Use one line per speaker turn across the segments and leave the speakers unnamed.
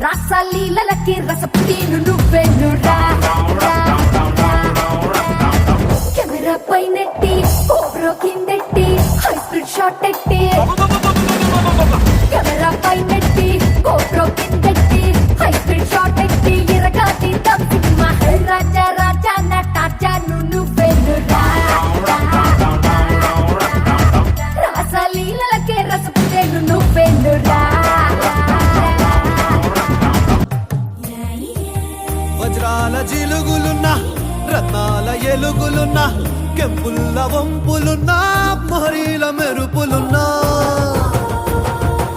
రసలీలకి రసపుటీను నువ్వెన్నురా camera పైనెట్టి కోబ్రో కిందెట్టి high speed shot ఎట్టి camera పైనెట్టి కోబ్రో కిందెట్టి high speed shot ఎట్టి ఎరగాది cinema రాజా రాజా నటాచాను నువ్వెన్నురా రసలీలకి రసపుటీను నువ్వెన్నురా
వజ్రాల జిలుగులున్నా రత్నాల ఎలుగులున్నా కెంపుల్ల వంపులున్నా మహరీల మెరుపులున్నా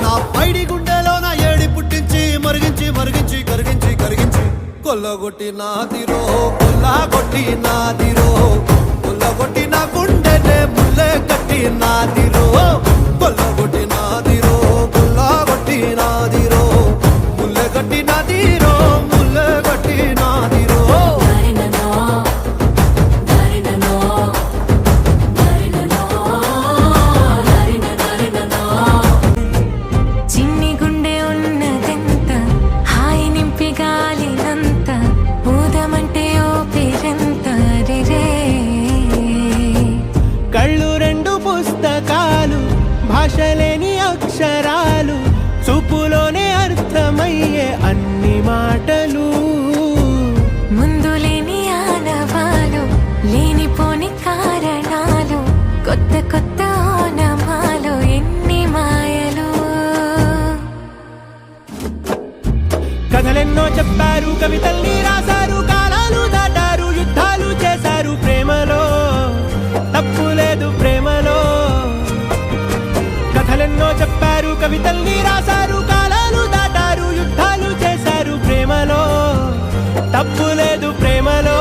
నా పైడి గుండెలో నా ఏడి పుట్టించి మరిగించి మరిగించి కరిగించి కరిగించి కొల్లగొట్టి నాదిరో కొల్లగొట్టి నాదిరో కొల్లగొట్టి నా గుండెనే ముల్లె కట్టి నాదిరో కొల్లగొట్టి నాదిరో కొల్లగొట్టి నాదిరో ముల్లె కట్టి నాదిరో ముల్లె కట్టి నాదిరో
చిన్ని గుండె ఉన్నదెంత హాయి నింపి గాలినంత ఊదమంటే ఓ పేరెంత రే
కళ్ళు రెండు పుస్తకాలు భాషలేని అక్షరాలు చూపులోనే అర్థమయ్యే అన్ని మాటలు
ముందు లేని ఆనవాలు లేనిపోని కారణాలు కొత్త కొత్త ఓనమాలు ఎన్ని మాయలు
కథలెన్నో చెప్పారు కవితల్ని రాశారు కాలాలు దాటారు యుద్ధాలు చేశారు ప్రేమలో తప్పు లేదు ప్రేమలో కథలెన్నో చెప్పారు కవితల్ని రాశారు కాలాలు దాటారు యుద్ధాలు చేశారు ప్రేమలో తప్పు లేదు ప్రేమలో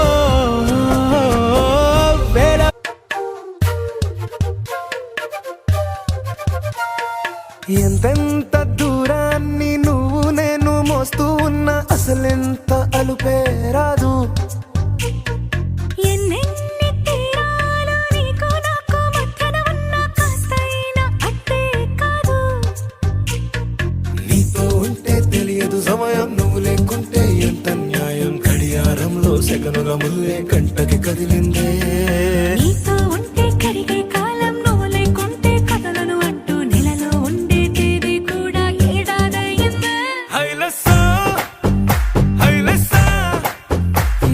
ఎంతెంత దూరాన్ని నువ్వు నేను మోస్తూ ఉన్నా అసలెంత అలుపే రాదు
ఎన్నెన్ని తీరాలు నీకు నాకు మధ్యన ఉన్న కాస్తైనా అట్టే కాదు
నీతో ఉంటే తెలియదు సమయం నువ్వు లేకుంటే ఎంత న్యాయం గడియారంలో సెకనుల ముల్లే కంటకి కదిలిందే
నీతో ఉంటే కరిగే కాలం నువ్వు లేకుంటే కథలను అంటూ నెలలో ఉండే తేదీ కూడా ఏడాదయ్యిందే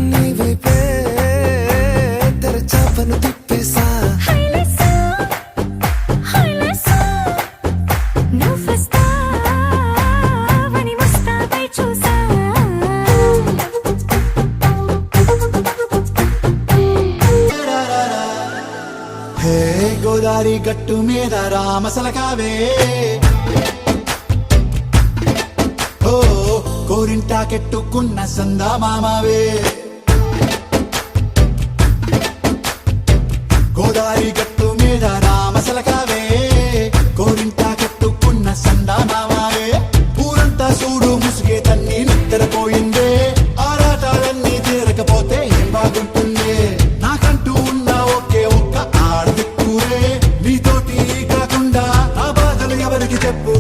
నీ వైపే తెరచాపను తిప్పేసా
హైలెస్సా హైలెస్సా నువ్వు వస్తావని ముస్తాబై చూసా
హే గోదారి గట్టు మీద రామసలకావే ఓ కోరింటా కెట్టుకున్న సందా మామావే గోదారి గట్టు మీద రామసలకావే కోరింటా కెట్టుకున్న సందా మామావే ఊరంతా చూడు ముసుగే తన్ని నిద్రపోయిందే ఆరాటాలన్నీ తీరకపోతే ఏం బాగుంటుంది నాకంటూ ఉన్న ఒకే ఒక్క ఆడదిక్కురే నీతోటి కాకుండా ఆ బాధలు ఎవరికి చెప్పు